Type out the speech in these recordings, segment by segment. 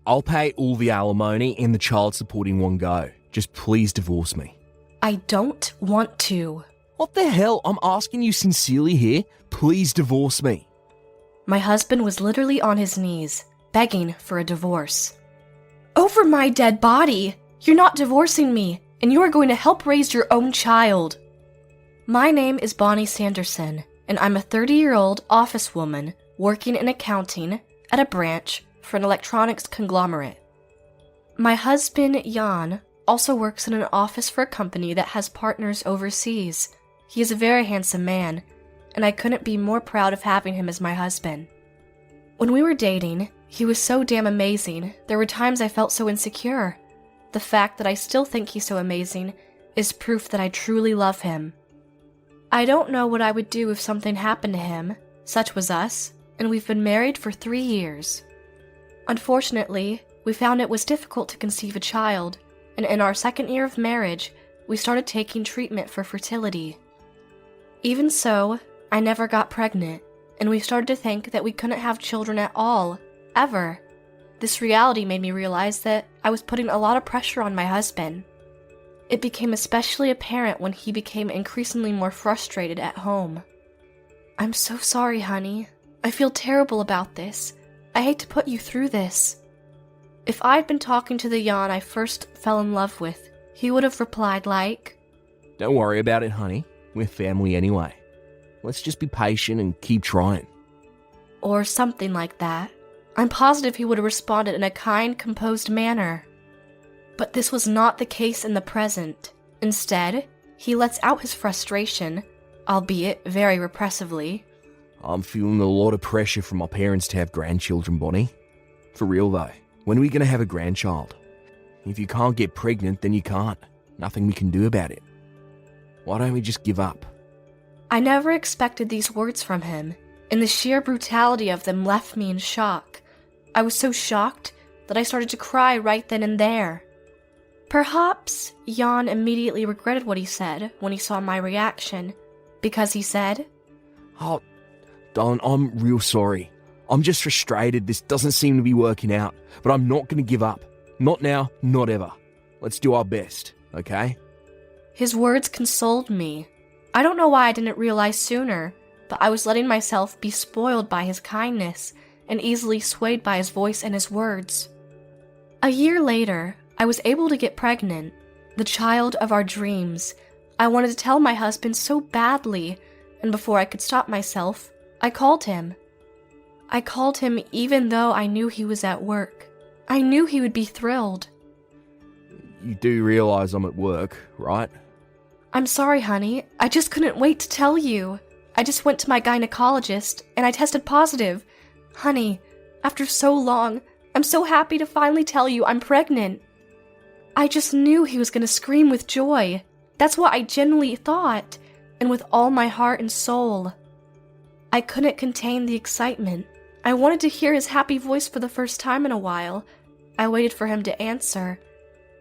I'll pay all the alimony and the child support in one go. Just please divorce me. I don't want to. What the hell? I'm asking you sincerely here. Please divorce me. My husband was literally on his knees, begging for a divorce. Over my dead body! You're not divorcing me, and you are going to help raise your own child. My name is Bonnie Sanderson, and I'm a 30-year-old office woman working in accounting at a branch for an electronics conglomerate. My husband, Jan, also works in an office for a company that has partners overseas. He is a very handsome man, and I couldn't be more proud of having him as my husband. When we were dating, he was so damn amazing, there were times I felt so insecure. The fact that I still think he's so amazing is proof that I truly love him. I don't know what I would do if something happened to him. Such was us, and we've been married for 3 years. Unfortunately, we found it was difficult to conceive a child, and in our 2nd year of marriage, we started taking treatment for fertility. Even so, I never got pregnant, and we started to think that we couldn't have children at all, ever. This reality made me realize that I was putting a lot of pressure on my husband. It became especially apparent when he became increasingly more frustrated at home. I'm so sorry, honey. I feel terrible about this. I hate to put you through this. If I'd been talking to the Jan I first fell in love with, he would have replied like, Don't worry about it, honey. We're family anyway. Let's just be patient and keep trying. Or something like that. I'm positive he would have responded in a kind, composed manner. But this was not the case in the present. Instead, he lets out his frustration, albeit very repressively. I'm feeling a lot of pressure from my parents to have grandchildren, Bonnie. For real though, when are we going to have a grandchild? If you can't get pregnant, then you can't. Nothing we can do about it. Why don't we just give up? I never expected these words from him, and the sheer brutality of them left me in shock. I was so shocked that I started to cry right then and there. Perhaps Jan immediately regretted what he said when he saw my reaction, because he said, Oh, Don, I'm real sorry. I'm just frustrated. This doesn't seem to be working out, but I'm not going to give up. Not now, not ever. Let's do our best, okay? His words consoled me. I don't know why I didn't realize sooner, but I was letting myself be spoiled by his kindness and easily swayed by his voice and his words. A year later, I was able to get pregnant, the child of our dreams. I wanted to tell my husband so badly, and before I could stop myself, I called him. I called him even though I knew he was at work. I knew he would be thrilled. You do realize I'm at work, right? I'm sorry, honey. I just couldn't wait to tell you. I just went to my gynecologist, and I tested positive. Honey, after so long, I'm so happy to finally tell you I'm pregnant. I just knew he was going to scream with joy. That's what I genuinely thought, and with all my heart and soul. I couldn't contain the excitement. I wanted to hear his happy voice for the first time in a while. I waited for him to answer,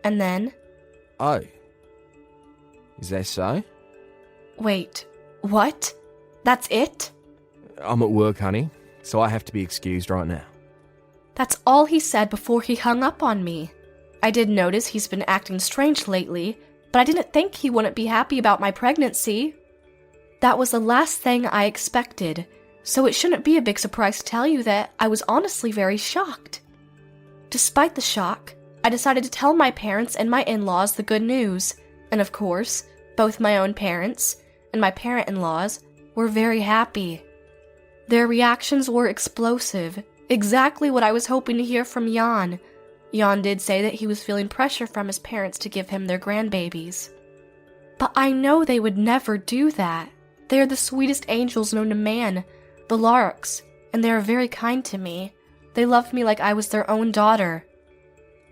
and then... Oh. Is that so? Wait, what? That's it? I'm at work, honey, so I have to be excused right now. That's all he said before he hung up on me. I did notice he's been acting strange lately, but I didn't think he wouldn't be happy about my pregnancy. That was the last thing I expected, so it shouldn't be a big surprise to tell you that I was honestly very shocked. Despite the shock, I decided to tell my parents and my in-laws the good news, and of course, both my own parents and my parent-in-laws were very happy. Their reactions were explosive, exactly what I was hoping to hear from Jan. Jan did say that he was feeling pressure from his parents to give him their grandbabies. But I know they would never do that. They are the sweetest angels known to man, the larks, and they are very kind to me. They loved me like I was their own daughter.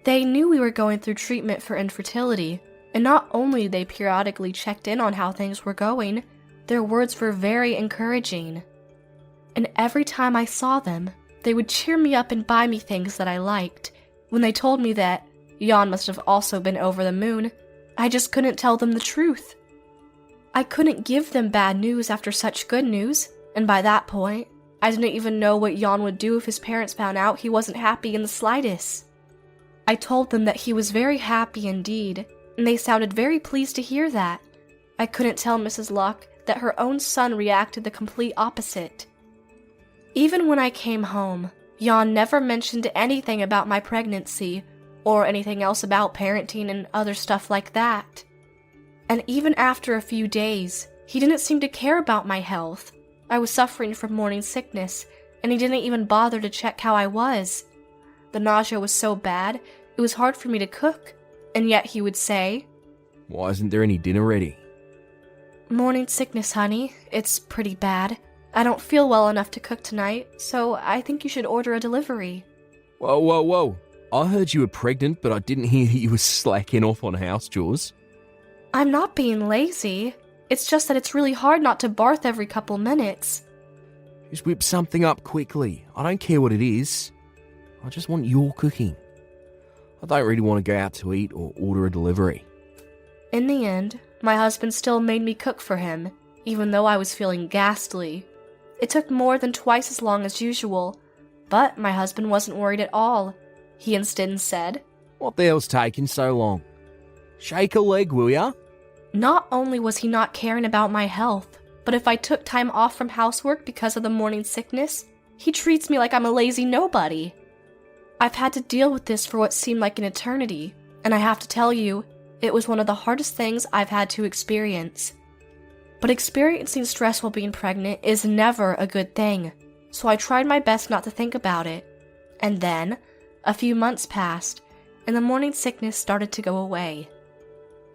They knew we were going through treatment for infertility, and not only they periodically checked in on how things were going, their words were very encouraging. And every time I saw them, they would cheer me up and buy me things that I liked. When they told me that Jan must have also been over the moon, I just couldn't tell them the truth. I couldn't give them bad news after such good news, and by that point, I didn't even know what Jan would do if his parents found out he wasn't happy in the slightest. I told them that he was very happy indeed, and they sounded very pleased to hear that. I couldn't tell Mrs. Locke that her own son reacted the complete opposite. Even when I came home, Jan never mentioned anything about my pregnancy, or anything else about parenting and other stuff like that. And even after a few days, he didn't seem to care about my health. I was suffering from morning sickness, and he didn't even bother to check how I was. The nausea was so bad, it was hard for me to cook, and yet he would say, "Why isn't there any dinner ready?" "Morning sickness, honey. It's pretty bad. I don't feel well enough to cook tonight, so I think you should order a delivery." Whoa. I heard you were pregnant, but I didn't hear that you were slacking off on house chores. I'm not being lazy. It's just that it's really hard not to barf every couple minutes. Just whip something up quickly. I don't care what it is. I just want your cooking. I don't really want to go out to eat or order a delivery. In the end, my husband still made me cook for him, even though I was feeling ghastly. It took more than twice as long as usual, but my husband wasn't worried at all. He instead said, "What the hell's taking so long? Shake a leg, will ya?" Not only was he not caring about my health, but if I took time off from housework because of the morning sickness, he treats me like I'm a lazy nobody. I've had to deal with this for what seemed like an eternity, and I have to tell you, it was one of the hardest things I've had to experience. But experiencing stress while being pregnant is never a good thing, so I tried my best not to think about it. And then, a few months passed, and the morning sickness started to go away.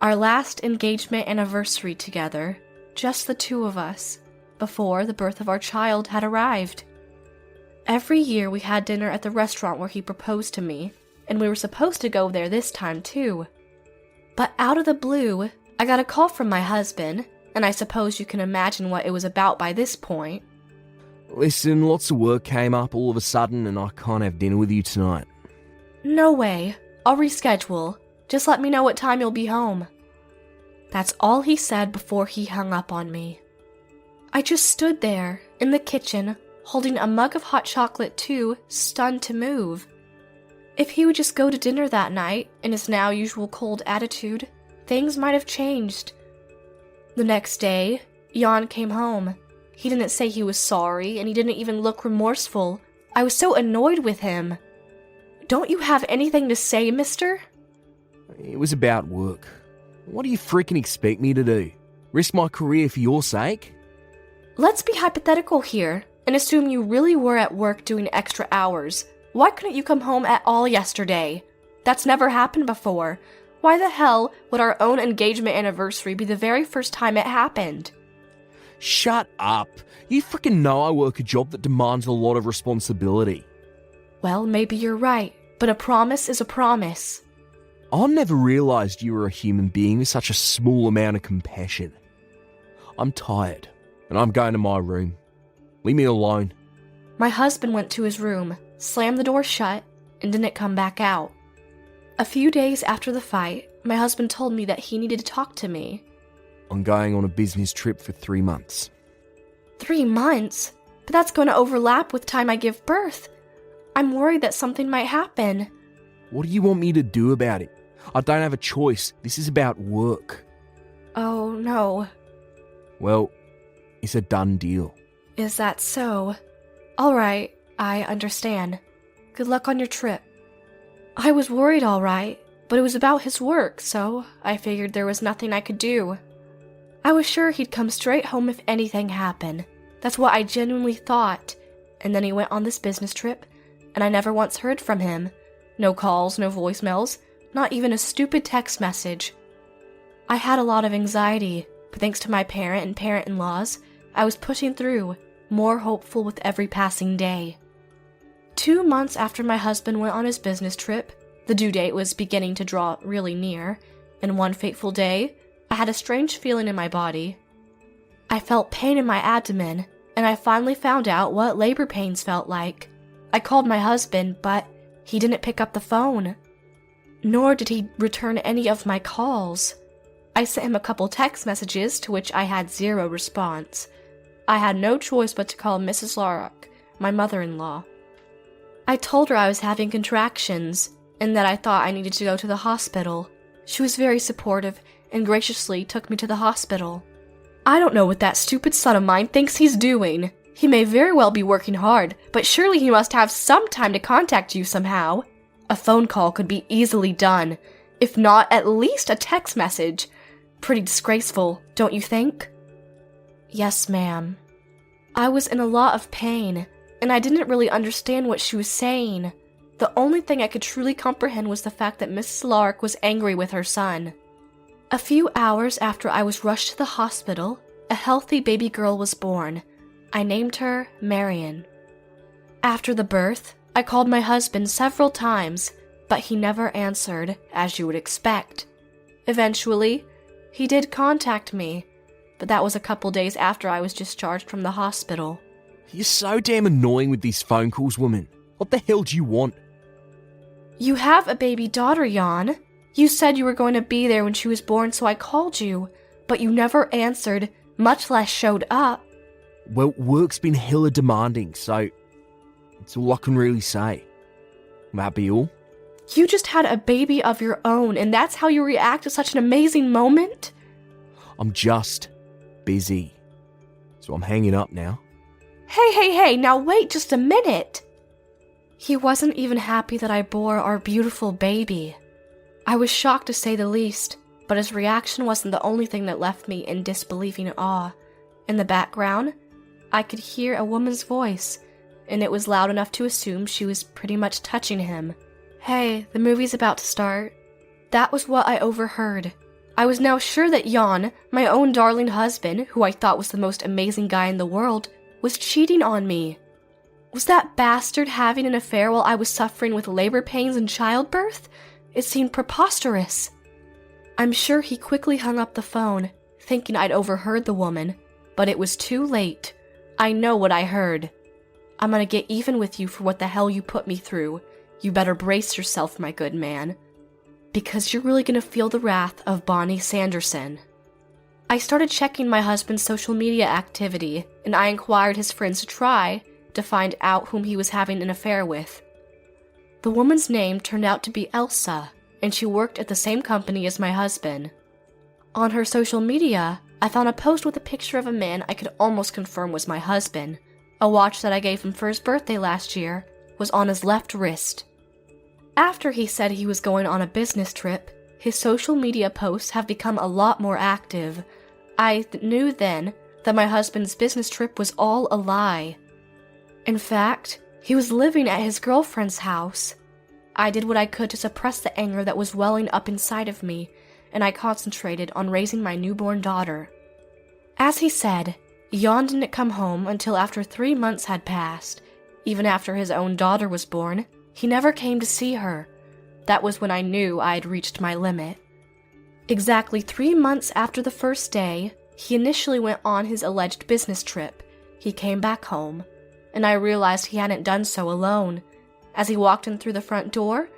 Our last engagement anniversary together, just the two of us, before the birth of our child had arrived. Every year we had dinner at the restaurant where he proposed to me, and we were supposed to go there this time too. But out of the blue, I got a call from my husband, and I suppose you can imagine what it was about by this point. "Listen, lots of work came up all of a sudden and I can't have dinner with you tonight." No way. I'll reschedule. Just let me know what time you'll be home. That's all he said before he hung up on me. I just stood there, in the kitchen, holding a mug of hot chocolate too, stunned to move. If he would just go to dinner that night, in his now usual cold attitude, things might have changed. The next day, Jan came home. He didn't say he was sorry, and he didn't even look remorseful. I was so annoyed with him. "Don't you have anything to say, mister?" It was about work. What do you freaking expect me to do? Risk my career for your sake? Let's be hypothetical here, and assume you really were at work doing extra hours. Why couldn't you come home at all yesterday? That's never happened before. Why the hell would our own engagement anniversary be the very first time it happened? Shut up. You freaking know I work a job that demands a lot of responsibility. Well, maybe you're right, but a promise is a promise. I never realised you were a human being with such a small amount of compassion. I'm tired, and I'm going to my room. Leave me alone. My husband went to his room, slammed the door shut, and didn't come back out. A few days after the fight, my husband told me that he needed to talk to me. I'm going on a business trip for 3 months. 3 months? But that's going to overlap with time I give birth. I'm worried that something might happen. What do you want me to do about it? I don't have a choice. This is about work. Oh, no. Well, it's a done deal. Is that so? All right, I understand. Good luck on your trip. I was worried, all right, but it was about his work, so I figured there was nothing I could do. I was sure he'd come straight home if anything happened. That's what I genuinely thought. And then he went on this business trip, and I never once heard from him. No calls, no voicemails, not even a stupid text message. I had a lot of anxiety, but thanks to my parent and parent-in-laws, I was pushing through, more hopeful with every passing day. 2 months after my husband went on his business trip, the due date was beginning to draw really near, and one fateful day, I had a strange feeling in my body. I felt pain in my abdomen, and I finally found out what labor pains felt like. I called my husband, but he didn't pick up the phone. Nor did he return any of my calls. I sent him a couple text messages to which I had zero response. I had no choice but to call Mrs. Larrock, my mother-in-law. I told her I was having contractions, and that I thought I needed to go to the hospital. She was very supportive and graciously took me to the hospital. I don't know what that stupid son of mine thinks he's doing. He may very well be working hard, but surely he must have some time to contact you somehow. A phone call could be easily done, if not at least a text message. Pretty disgraceful, don't you think? Yes, ma'am. I was in a lot of pain, and I didn't really understand what she was saying. The only thing I could truly comprehend was the fact that Mrs. Lark was angry with her son. A few hours after I was rushed to the hospital, a healthy baby girl was born. I named her Marion. After the birth, I called my husband several times, but he never answered, as you would expect. Eventually, he did contact me, but that was a couple days after I was discharged from the hospital. You're so damn annoying with these phone calls, woman. What the hell do you want? You have a baby daughter, Jan. You said you were going to be there when she was born, so I called you, but you never answered, much less showed up. Well, work's been hella demanding, so that's all I can really say. That be all? You just had a baby of your own, and that's how you react to such an amazing moment? I'm just busy. So I'm hanging up now. Hey, now wait just a minute. He wasn't even happy that I bore our beautiful baby. I was shocked to say the least, but his reaction wasn't the only thing that left me in disbelieving awe. In the background, I could hear a woman's voice, and it was loud enough to assume she was pretty much touching him. Hey, the movie's about to start. That was what I overheard. I was now sure that Jan, my own darling husband, who I thought was the most amazing guy in the world, was cheating on me. Was that bastard having an affair while I was suffering with labor pains and childbirth? It seemed preposterous. I'm sure he quickly hung up the phone, thinking I'd overheard the woman, but it was too late. I know what I heard. I'm gonna get even with you for what the hell you put me through. You better brace yourself, my good man, because you're really gonna feel the wrath of Bonnie Sanderson. I started checking my husband's social media activity, and I inquired his friends to try to find out whom he was having an affair with. The woman's name turned out to be Elsa, and she worked at the same company as my husband. On her social media, I found a post with a picture of a man I could almost confirm was my husband. A watch that I gave him for his birthday last year was on his left wrist. After he said he was going on a business trip, his social media posts have become a lot more active. I knew then that my husband's business trip was all a lie. In fact, he was living at his girlfriend's house. I did what I could to suppress the anger that was welling up inside of me, and I concentrated on raising my newborn daughter. As he said, Jan didn't come home until after 3 months had passed. Even after his own daughter was born, he never came to see her. That was when I knew I had reached my limit. Exactly 3 months after the first day, he initially went on his alleged business trip. He came back home, and I realized he hadn't done so alone. As he walked in through the front door,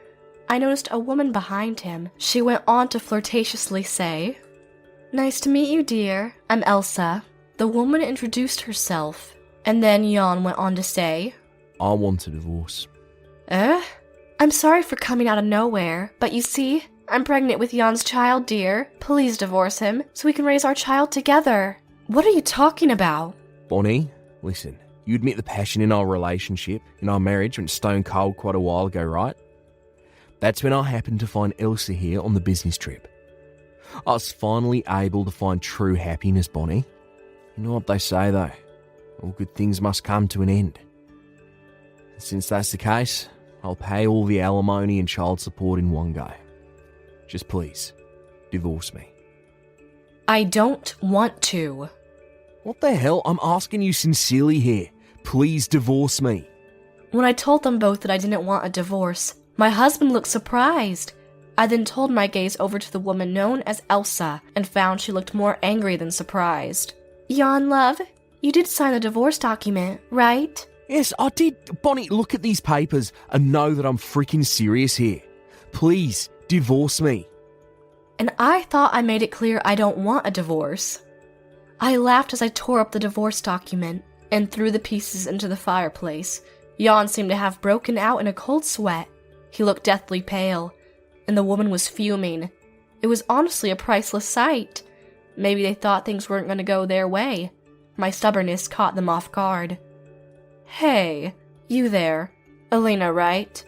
I noticed a woman behind him. She went on to flirtatiously say, "Nice to meet you, dear. I'm Elsa." The woman introduced herself, and then Jan went on to say, I want a divorce. I'm sorry for coming out of nowhere, but you see, I'm pregnant with Jan's child, dear. Please divorce him, so we can raise our child together. What are you talking about? Bonnie, listen, you admit the passion in our relationship, in our marriage, went stone cold quite a while ago, right? That's when I happened to find Elsa here on the business trip. I was finally able to find true happiness, Bonnie. You know what they say, though? All good things must come to an end. Since that's the case, I'll pay all the alimony and child support in one go. Just please, divorce me. I don't want to. What the hell? I'm asking you sincerely here. Please divorce me. When I told them both that I didn't want a divorce, my husband looked surprised. I then told my gaze over to the woman known as Elsa and found she looked more angry than surprised. Jan, love, you did sign the divorce document, right? Yes, I did. Bonnie, look at these papers and know that I'm freaking serious here. Please, divorce me. And I thought I made it clear I don't want a divorce. I laughed as I tore up the divorce document and threw the pieces into the fireplace. Jan seemed to have broken out in a cold sweat. He looked deathly pale, and the woman was fuming. It was honestly a priceless sight. Maybe they thought things weren't going to go their way. My stubbornness caught them off guard. "Hey, you there. Elena, right?"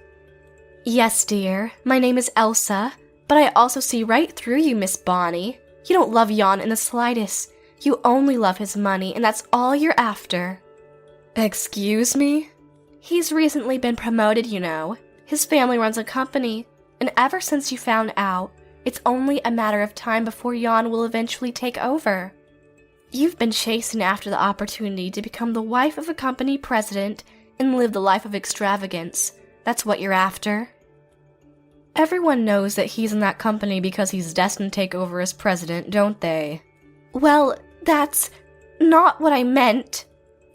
"Yes, dear. My name is Elsa, but I also see right through you, Miss Bonnie. You don't love Jan in the slightest. You only love his money, and that's all you're after." "Excuse me?" "He's recently been promoted, you know. His family runs a company, and ever since you found out, it's only a matter of time before Jan will eventually take over. You've been chasing after the opportunity to become the wife of a company president and live the life of extravagance. That's what you're after." Everyone knows that he's in that company because he's destined to take over as president, don't they? "Well, that's not what I meant.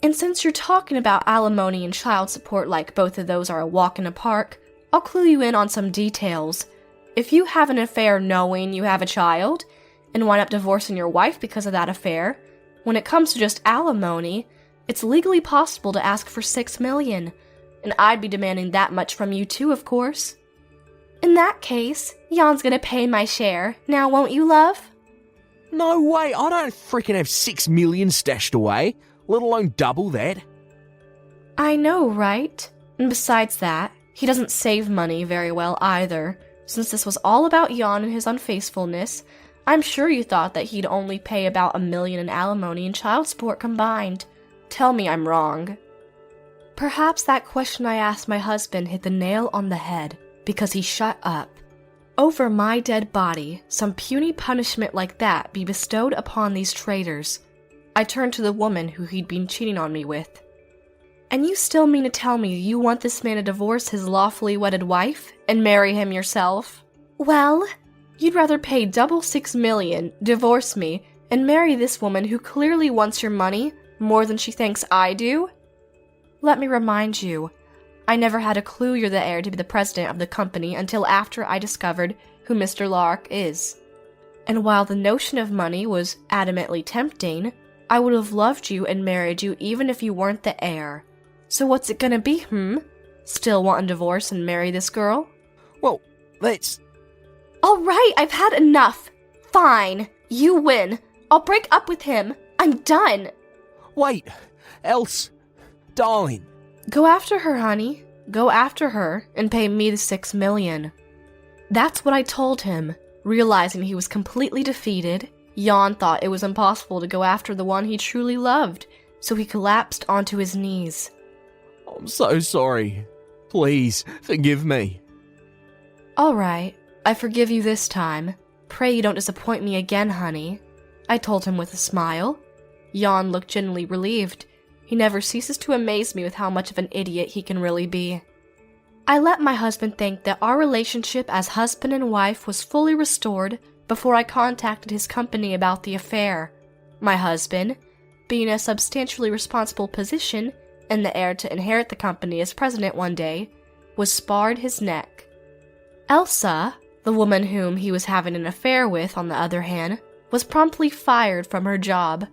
And since you're talking about alimony and child support like both of those are a walk in the park, I'll clue you in on some details. If you have an affair knowing you have a child, and wind up divorcing your wife because of that affair, when it comes to just alimony, it's legally possible to ask for $6 million, and I'd be demanding that much from you too, of course. In that case, Jan's gonna pay my share, now won't you, love?" No way, I don't freaking have 6 million stashed away, let alone double that. "I know, right? And besides that, he doesn't save money very well either. Since this was all about Jan and his unfaithfulness, I'm sure you thought that he'd only pay about $1 million in alimony and child support combined. Tell me I'm wrong." Perhaps that question I asked my husband hit the nail on the head, because he shut up. Over my dead body, some puny punishment like that be bestowed upon these traitors. I turned to the woman who he'd been cheating on me with. "And you still mean to tell me you want this man to divorce his lawfully wedded wife and marry him yourself? Well, you'd rather pay double $6 million, divorce me, and marry this woman who clearly wants your money more than she thinks I do? Let me remind you, I never had a clue you're the heir to be the president of the company until after I discovered who Mr. Lark is. And while the notion of money was adamantly tempting, I would have loved you and married you even if you weren't the heir. So what's it gonna be, Still want a divorce and marry this girl?" Well, that's... "All right, I've had enough. Fine, you win. I'll break up with him. I'm done." Wait, else, darling. "Go after her, honey. Go after her and pay me the $6 million. That's what I told him. Realizing he was completely defeated, Jan thought it was impossible to go after the one he truly loved, so he collapsed onto his knees. I'm so sorry. Please, forgive me. "All right, I forgive you this time. Pray you don't disappoint me again, honey," I told him with a smile. Jan looked genuinely relieved. He never ceases to amaze me with how much of an idiot he can really be. I let my husband think that our relationship as husband and wife was fully restored before I contacted his company about the affair. My husband, being in a substantially responsible position and the heir to inherit the company as president one day, was sparred his neck. Elsa, the woman whom he was having an affair with, on the other hand, was promptly fired from her job.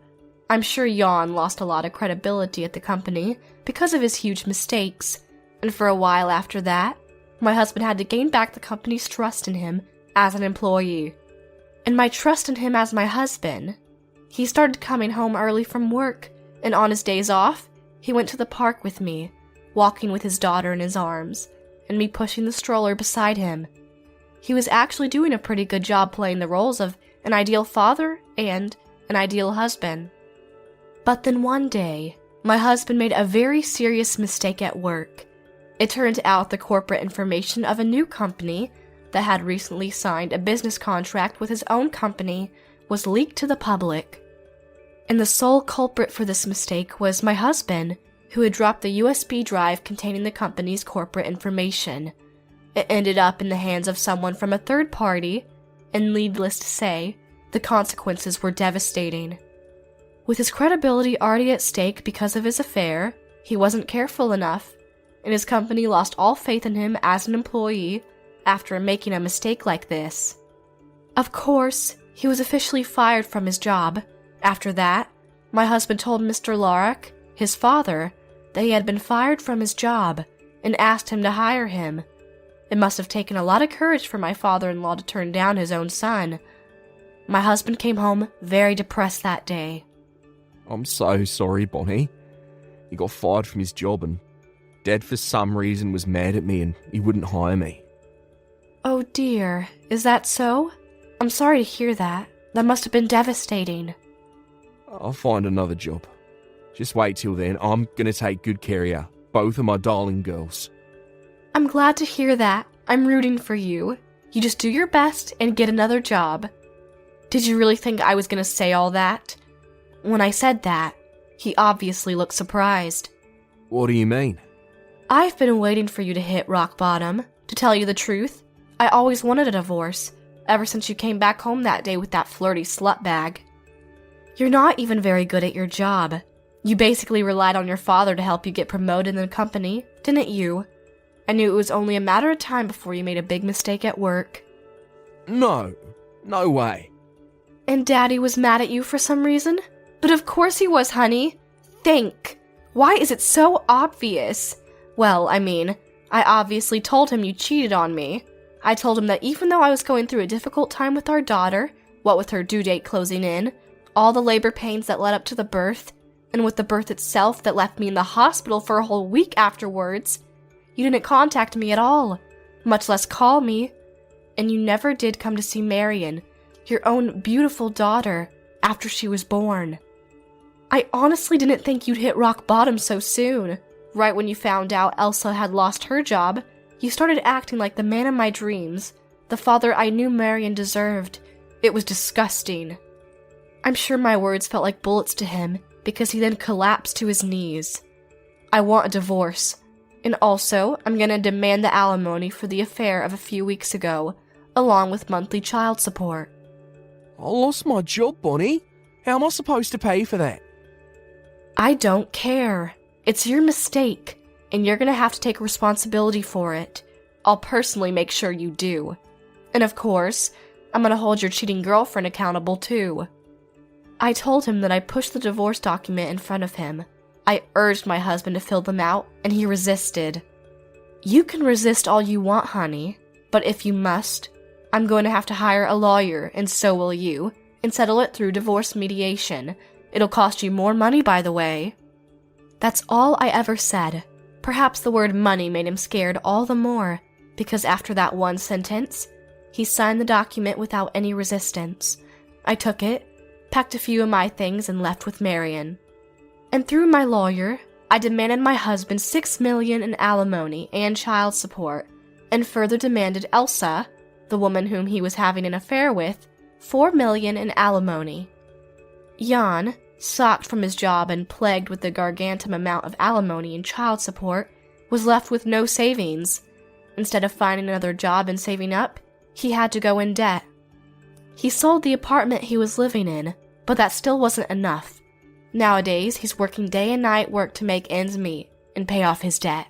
I'm sure Jan lost a lot of credibility at the company because of his huge mistakes, and for a while after that, my husband had to gain back the company's trust in him as an employee. And my trust in him as my husband. He started coming home early from work, and on his days off, he went to the park with me, walking with his daughter in his arms, and me pushing the stroller beside him. He was actually doing a pretty good job playing the roles of an ideal father and an ideal husband. But then one day, my husband made a very serious mistake at work. It turned out the corporate information of a new company that had recently signed a business contract with his own company was leaked to the public. And the sole culprit for this mistake was my husband, who had dropped the USB drive containing the company's corporate information. It ended up in the hands of someone from a third party, and needless to say, the consequences were devastating. With his credibility already at stake because of his affair, he wasn't careful enough, and his company lost all faith in him as an employee after making a mistake like this. Of course, he was officially fired from his job. After that, my husband told Mr. Lark, his father, that he had been fired from his job and asked him to hire him. It must have taken a lot of courage for my father-in-law to turn down his own son. My husband came home very depressed that day. I'm so sorry, Bonnie. He got fired from his job and Dad for some reason was mad at me and he wouldn't hire me. Oh dear, is that so? I'm sorry to hear that. That must have been devastating. I'll find another job. Just wait till then. I'm gonna take good care of you. Both of my darling girls. I'm glad to hear that. I'm rooting for you. You just do your best and get another job. Did you really think I was gonna say all that? When I said that, he obviously looked surprised. What do you mean? I've been waiting for you to hit rock bottom. To tell you the truth, I always wanted a divorce, ever since you came back home that day with that flirty slut bag. You're not even very good at your job. You basically relied on your father to help you get promoted in the company, didn't you? I knew it was only a matter of time before you made a big mistake at work. No way. And Daddy was mad at you for some reason? But of course he was, honey. Think. Why is it so obvious? Well, I obviously told him you cheated on me. I told him that even though I was going through a difficult time with our daughter, what with her due date closing in, all the labor pains that led up to the birth, and with the birth itself that left me in the hospital for a whole week afterwards, you didn't contact me at all, much less call me. And you never did come to see Marion, your own beautiful daughter, after she was born. I honestly didn't think you'd hit rock bottom so soon. Right when you found out Elsa had lost her job, you started acting like the man of my dreams, the father I knew Marion deserved. It was disgusting. I'm sure my words felt like bullets to him, because he then collapsed to his knees. I want a divorce. And also, I'm gonna demand the alimony for the affair of a few weeks ago, along with monthly child support. I lost my job, Bonnie. How am I supposed to pay for that? I don't care. It's your mistake, and you're gonna have to take responsibility for it. I'll personally make sure you do. And of course, I'm gonna hold your cheating girlfriend accountable too. I told him that I pushed the divorce document in front of him. I urged my husband to fill them out, and he resisted. You can resist all you want, honey, but if you must, I'm going to have to hire a lawyer, and so will you, and settle it through divorce mediation. It'll cost you more money, by the way. That's all I ever said. Perhaps the word money made him scared all the more, because after that one sentence, he signed the document without any resistance. I took it, packed a few of my things, and left with Marion. And through my lawyer, I demanded my husband $6 million in alimony and child support, and further demanded Elsa, the woman whom he was having an affair with, $4 million in alimony. Jan, socked from his job and plagued with the gargantuan amount of alimony and child support, was left with no savings. Instead of finding another job and saving up, he had to go in debt. He sold the apartment he was living in, but that still wasn't enough. Nowadays, he's working day and night work to make ends meet and pay off his debt.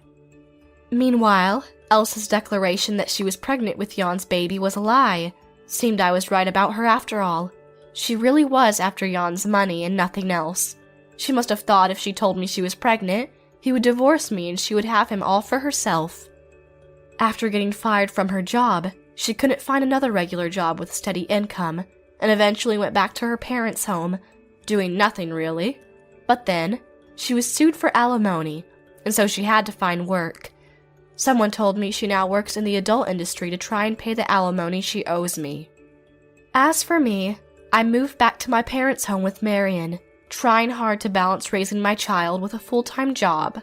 Meanwhile, Elsa's declaration that she was pregnant with Jan's baby was a lie. Seemed I was right about her after all. She really was after Jan's money and nothing else. She must have thought if she told me she was pregnant, he would divorce me and she would have him all for herself. After getting fired from her job, she couldn't find another regular job with steady income, and eventually went back to her parents' home, doing nothing really. But then, she was sued for alimony, and so she had to find work. Someone told me she now works in the adult industry to try and pay the alimony she owes me. As for me, I moved back to my parents' home with Marion, trying hard to balance raising my child with a full-time job.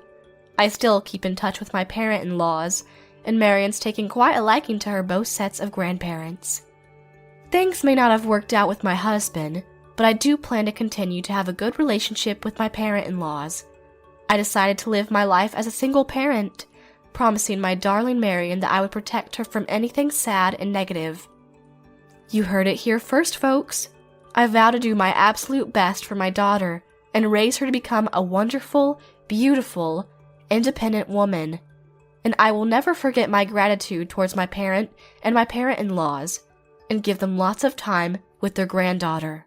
I still keep in touch with my parent-in-laws, and Marion's taking quite a liking to her both sets of grandparents. Things may not have worked out with my husband, but I do plan to continue to have a good relationship with my parent-in-laws. I decided to live my life as a single parent, promising my darling Marion that I would protect her from anything sad and negative. You heard it here first, folks. I vow to do my absolute best for my daughter and raise her to become a wonderful, beautiful, independent woman. And I will never forget my gratitude towards my parent and my parent-in-laws, and give them lots of time with their granddaughter.